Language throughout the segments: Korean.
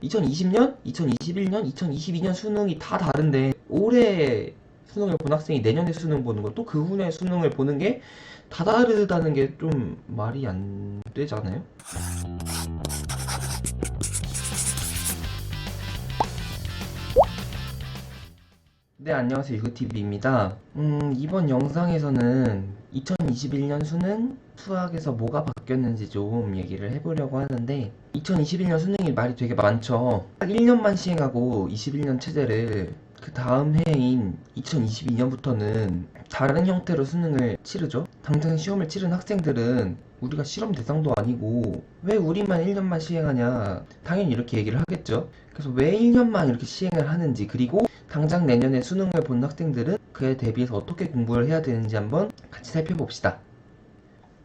2020년, 2021년, 2022년 수능이 다 다른데 올해 수능을 본 학생이 내년에 수능 보는 거 또 그 후에 수능을 보는 게 다 다르다는 게 좀 말이 안 되잖아요? 네, 안녕하세요. 유그TV입니다. 이번 영상에서는 2021년 수능 수학에서 뭐가 바뀌었는지 좀 얘기를 해보려고 하는데 2021년 수능이 말이 되게 많죠. 딱 1년만 시행하고 21년 체제를 그 다음 해인 2022년부터는 다른 형태로 수능을 치르죠. 당장 시험을 치른 학생들은 우리가 실험 대상도 아니고 왜 우리만 1년만 시행하냐 당연히 이렇게 얘기를 하겠죠. 그래서 왜 1년만 이렇게 시행을 하는지, 그리고 당장 내년에 수능을 본 학생들은 그에 대비해서 어떻게 공부를 해야 되는지 한번 같이 살펴봅시다.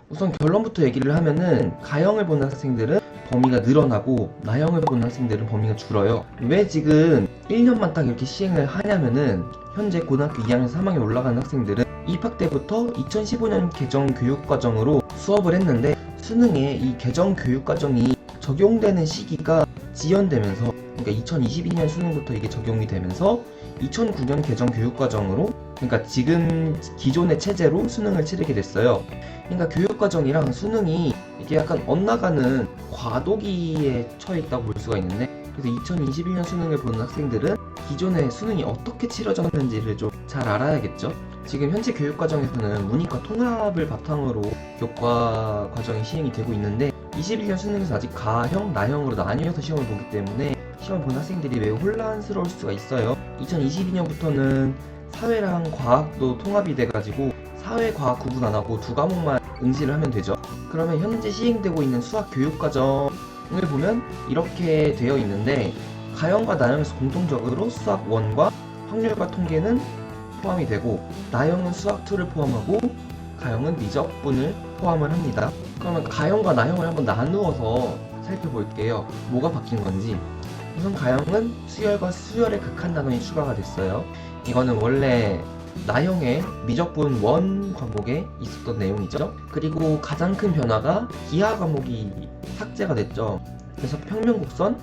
우선 결론부터 얘기를 하면은 가형을 보는 학생들은 범위가 늘어나고 나형을 보는 학생들은 범위가 줄어요. 왜 지금 1년만 딱 이렇게 시행을 하냐면은 현재 고등학교 2학년 3학년 올라가는 학생들은 입학 때부터 2015년 개정 교육과정으로 수업을 했는데 수능에 이 개정 교육과정이 적용되는 시기가 지연되면서, 그러니까 2022년 수능부터 이게 적용이 되면서 2009년 개정 교육과정으로, 그러니까 지금 기존의 체제로 수능을 치르게 됐어요. 그러니까 교육과정이랑 수능이 이게 약간 엇나가는 과도기에 처해 있다고 볼 수가 있는데, 그래서 2021년 수능을 보는 학생들은 기존의 수능이 어떻게 치러졌는지를 좀 잘 알아야겠죠. 지금 현재 교육과정에서는 문이과 통합을 바탕으로 교과 과정이 시행이 되고 있는데 21년 수능에서 아직 가형, 나형으로 나뉘어서 시험을 보기 때문에 시험을 본 학생들이 매우 혼란스러울 수가 있어요. 2022년부터는 사회랑 과학도 통합이 돼가지고 사회, 과학 구분 안 하고 두 과목만 응시를 하면 되죠. 그러면 현재 시행되고 있는 수학 교육과정을 보면 이렇게 되어 있는데, 가형과 나형에서 공통적으로 수학 1과 확률과 통계는 포함이 되고, 나형은 수학 2를 포함하고 가형은 미적분을 포함을 합니다. 그러면 가형과 나형을 한번 나누어서 살펴볼게요. 뭐가 바뀐 건지. 우선 가형은 수열과 수열의 극한 단원이 추가가 됐어요. 이거는 원래 나형의 미적분 1 과목에 있었던 내용이죠. 그리고 가장 큰 변화가 기하 과목이 삭제가 됐죠. 그래서 평면곡선,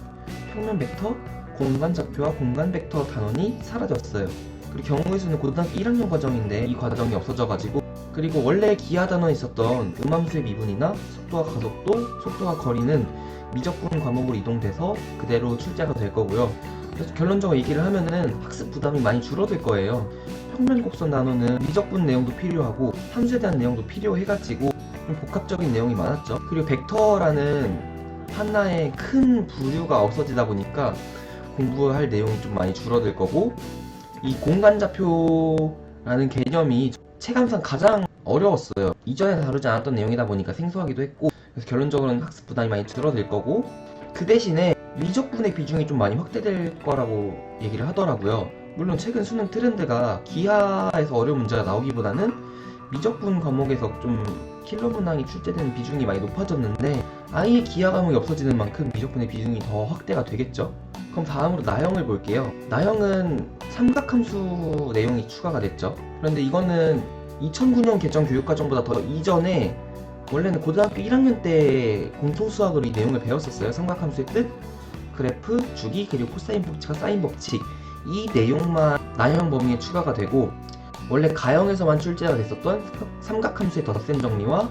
평면벡터, 공간좌표와 공간벡터 단원이 사라졌어요. 그리고 경우의 수는 고등학교 1학년 과정인데 이 과정이 없어져가지고, 그리고 원래 기하 단원에 있었던 음함수의 미분이나 속도와 가속도, 속도와 거리는 미적분 과목으로 이동돼서 그대로 출제가 될 거고요. 그래서 결론적으로 얘기를 하면은 학습 부담이 많이 줄어들 거예요. 평면 곡선 단원은 미적분 내용도 필요하고 함수에 대한 내용도 필요해가지고 좀 복합적인 내용이 많았죠. 그리고 벡터라는 하나의 큰 부류가 없어지다 보니까 공부할 내용이 좀 많이 줄어들 거고, 이 공간좌표라는 개념이 체감상 가장 어려웠어요. 이전에 다루지 않았던 내용이다 보니까 생소하기도 했고, 그래서 결론적으로는 학습 부담이 많이 줄어들 거고, 그 대신에 미적분의 비중이 좀 많이 확대될 거라고 얘기를 하더라고요. 물론 최근 수능 트렌드가 기하에서 어려운 문제가 나오기보다는 미적분 과목에서 좀 킬러 문항이 출제되는 비중이 많이 높아졌는데, 아예 기하 과목이 없어지는 만큼 미적분의 비중이 더 확대가 되겠죠. 그럼 다음으로 나형을 볼게요. 나형은 삼각함수 내용이 추가가 됐죠. 그런데 이거는 2009년 개정 교육과정보다 더 이전에 원래는 고등학교 1학년 때 공통수학으로 이 내용을 배웠었어요. 삼각함수의 뜻, 그래프, 주기, 그리고 코사인 법칙과 사인 법칙, 이 내용만 나형 범위에 추가가 되고, 원래 가형에서만 출제가 됐었던 삼각함수의 덧셈 정리와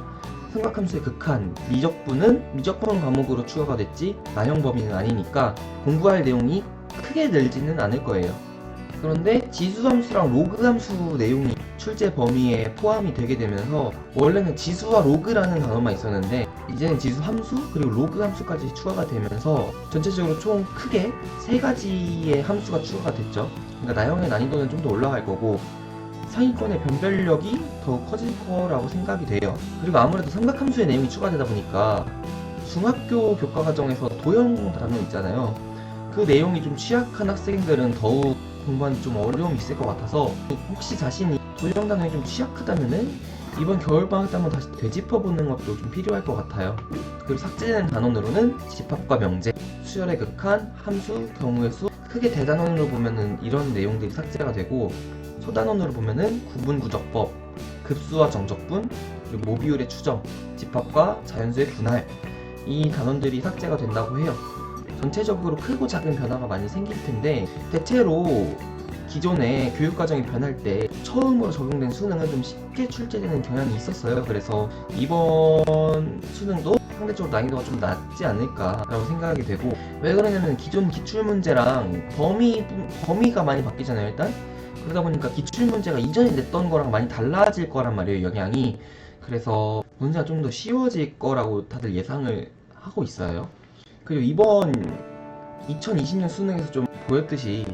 삼각함수의 극한, 미적분은 미적분 과목으로 추가가 됐지 나형 범위는 아니니까 공부할 내용이 크게 늘지는 않을 거예요. 그런데 지수함수랑 로그함수 내용이 출제 범위에 포함이 되게 되면서, 원래는 지수와 로그라는 단어만 있었는데 이제는 지수함수 그리고 로그함수까지 추가가 되면서 전체적으로 총 크게 3가지의 함수가 추가가 됐죠. 그러니까 나형의 난이도는 좀 더 올라갈 거고 상위권의 변별력이 더욱 커질 거라고 생각이 돼요. 그리고 아무래도 삼각함수의 내용이 추가되다 보니까 중학교 교과과정에서 도형 단원 있잖아요. 그 내용이 좀 취약한 학생들은 더욱 공부하는 좀 어려움이 있을 것 같아서, 혹시 자신이 도형 단원이 좀 취약하다면은 이번 겨울방학 때 한번 다시 되짚어보는 것도 좀 필요할 것 같아요. 그리고 삭제되는 단원으로는 집합과 명제, 수열의 극한, 함수, 경우의 수, 크게 대단원으로 보면은 이런 내용들이 삭제가 되고, 소단원으로 보면은 구분구적법, 급수와 정적분, 그리고 모비율의 추정, 집합과 자연수의 분할, 이 단원들이 삭제가 된다고 해요. 전체적으로 크고 작은 변화가 많이 생길 텐데, 대체로 기존에 교육과정이 변할 때 처음으로 적용된 수능은 좀 쉽게 출제되는 경향이 있었어요. 그래서 이번 수능도 상대적으로 난이도가 좀 낮지 않을까라고 생각이 되고, 왜 그러냐면 기존 기출문제랑 범위가 많이 바뀌잖아요, 일단. 그러다 보니까 기출문제가 이전에 냈던 거랑 많이 달라질 거란 말이에요, 영향이. 그래서 문제가 좀 더 쉬워질 거라고 다들 예상을 하고 있어요. 그리고 이번 2020년 수능에서 좀 보였듯이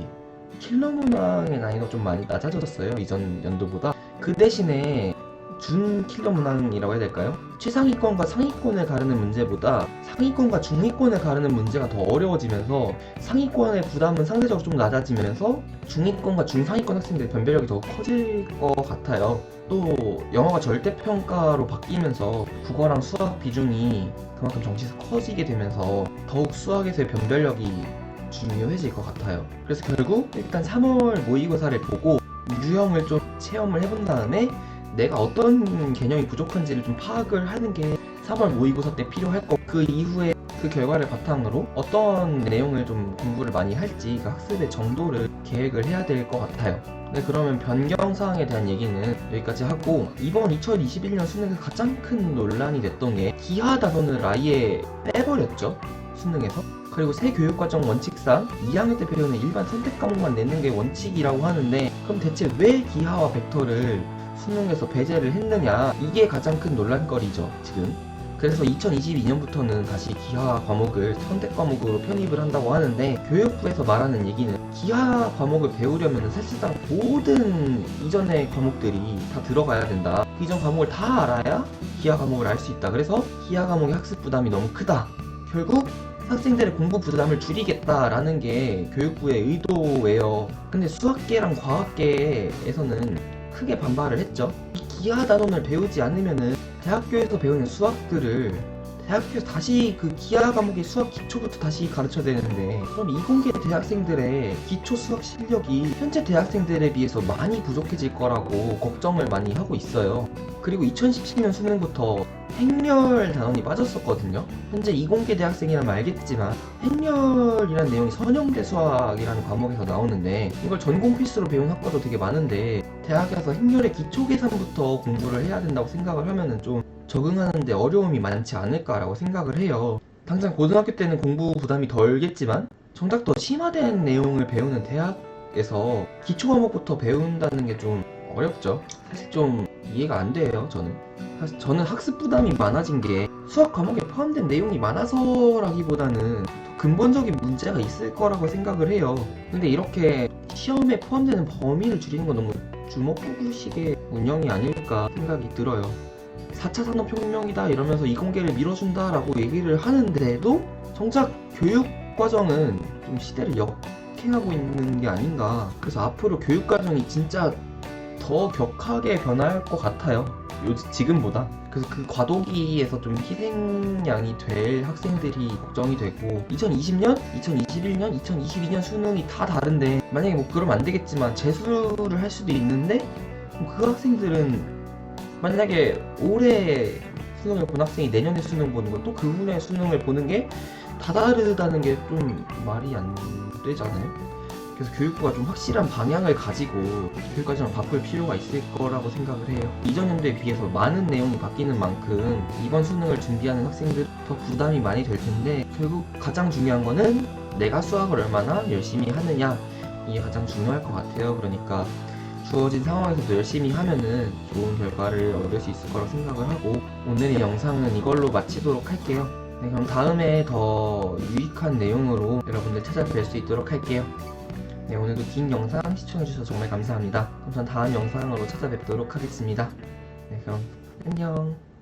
킬러 문항의 난이도가 좀 많이 낮아졌어요, 이전 연도보다. 그 대신에 준 킬러 문항이라고 해야 될까요? 최상위권과 상위권을 가르는 문제보다 상위권과 중위권을 가르는 문제가 더 어려워지면서 상위권의 부담은 상대적으로 좀 낮아지면서 중위권과 중상위권 학생들의 변별력이 더 커질 것 같아요. 또 영어가 절대평가로 바뀌면서 국어랑 수학 비중이 그만큼 정시에서 커지게 되면서 더욱 수학에서의 변별력이 중요해질 것 같아요. 그래서 결국 일단 3월 모의고사를 보고 유형을 좀 체험을 해본 다음에 내가 어떤 개념이 부족한지를 좀 파악을 하는 게 3월 모의고사 때 필요할 거고, 그 이후에 그 결과를 바탕으로 어떤 내용을 좀 공부를 많이 할지 그 학습의 정도를 계획을 해야 될 것 같아요. 네, 그러면 변경사항에 대한 얘기는 여기까지 하고, 이번 2021년 수능에서 가장 큰 논란이 됐던 게 기하 단원을 아예 빼버렸죠, 수능에서. 그리고 새 교육과정 원칙상 2학년 때 배우는 일반 선택 과목만 내는 게 원칙이라고 하는데, 그럼 대체 왜 기하와 벡터를 수능에서 배제를 했느냐, 이게 가장 큰 논란거리죠, 지금. 그래서 2022년부터는 다시 기하 과목을 선택 과목으로 편입을 한다고 하는데, 교육부에서 말하는 얘기는 기하 과목을 배우려면 사실상 모든 이전의 과목들이 다 들어가야 된다. 그 이전 과목을 다 알아야 기하 과목을 알 수 있다. 그래서 기하 과목의 학습 부담이 너무 크다. 결국 학생들의 공부 부담을 줄이겠다라는 게 교육부의 의도예요. 근데 수학계랑 과학계에서는 크게 반발을 했죠. 이 기하 단원을 배우지 않으면은 대학교에서 배우는 수학들을 대학교에서 다시 그 기하 과목의 수학 기초부터 다시 가르쳐야 되는데, 그럼 이공계 대학생들의 기초 수학 실력이 현재 대학생들에 비해서 많이 부족해질 거라고 걱정을 많이 하고 있어요. 그리고 2017년 수능부터 행렬 단원이 빠졌었거든요. 현재 이공계 대학생이라면 알겠지만 행렬이라는 내용이 선형대 수학이라는 과목에서 나오는데, 이걸 전공 필수로 배운 학과도 되게 많은데 대학에서 행렬의 기초 계산부터 공부를 해야 된다고 생각을 하면은 좀 적응하는데 어려움이 많지 않을까라고 생각을 해요. 당장 고등학교 때는 공부 부담이 덜겠지만 정작 더 심화된 내용을 배우는 대학에서 기초 과목부터 배운다는 게 좀 어렵죠. 사실 좀 이해가 안 돼요, 저는. 사실 저는 학습 부담이 많아진 게 수학 과목에 포함된 내용이 많아서라기보다는 더 근본적인 문제가 있을 거라고 생각을 해요. 근데 이렇게 시험에 포함되는 범위를 줄이는 건 너무 주먹구구식의 운영이 아닐까 생각이 들어요. 4차 산업혁명이다 이러면서 이공계를 밀어준다라고 얘기를 하는데도 정작 교육과정은 좀 시대를 역행하고 있는 게 아닌가. 그래서 앞으로 교육과정이 진짜 더 격하게 변할 것 같아요, 지금보다. 그래서 그 과도기에서 좀 희생양이 될 학생들이 걱정이 되고, 2020년, 2021년, 2022년 수능이 다 다른데 만약에 뭐 그러면 안 되겠지만 재수를 할 수도 있는데, 그 학생들은 만약에 올해 수능을 본 학생이 내년에 수능 보는 건 또 그 후에 수능을 보는 게 다 다르다는 게 좀 말이 안 되잖아요. 그래서 교육부가 좀 확실한 방향을 가지고 교육과정을 바꿀 필요가 있을 거라고 생각을 해요. 이전 연도에 비해서 많은 내용이 바뀌는 만큼 이번 수능을 준비하는 학생들 더 부담이 많이 될 텐데, 결국 가장 중요한 거는 내가 수학을 얼마나 열심히 하느냐, 이게 가장 중요할 것 같아요. 그러니까 주어진 상황에서도 열심히 하면은 좋은 결과를 얻을 수 있을 거라고 생각을 하고, 오늘의 영상은 이걸로 마치도록 할게요. 네, 그럼 다음에 더 유익한 내용으로 여러분들 찾아뵐 수 있도록 할게요. 네, 오늘도 긴 영상 시청해주셔서 정말 감사합니다. 그럼 전 다음 영상으로 찾아뵙도록 하겠습니다. 네, 그럼 안녕.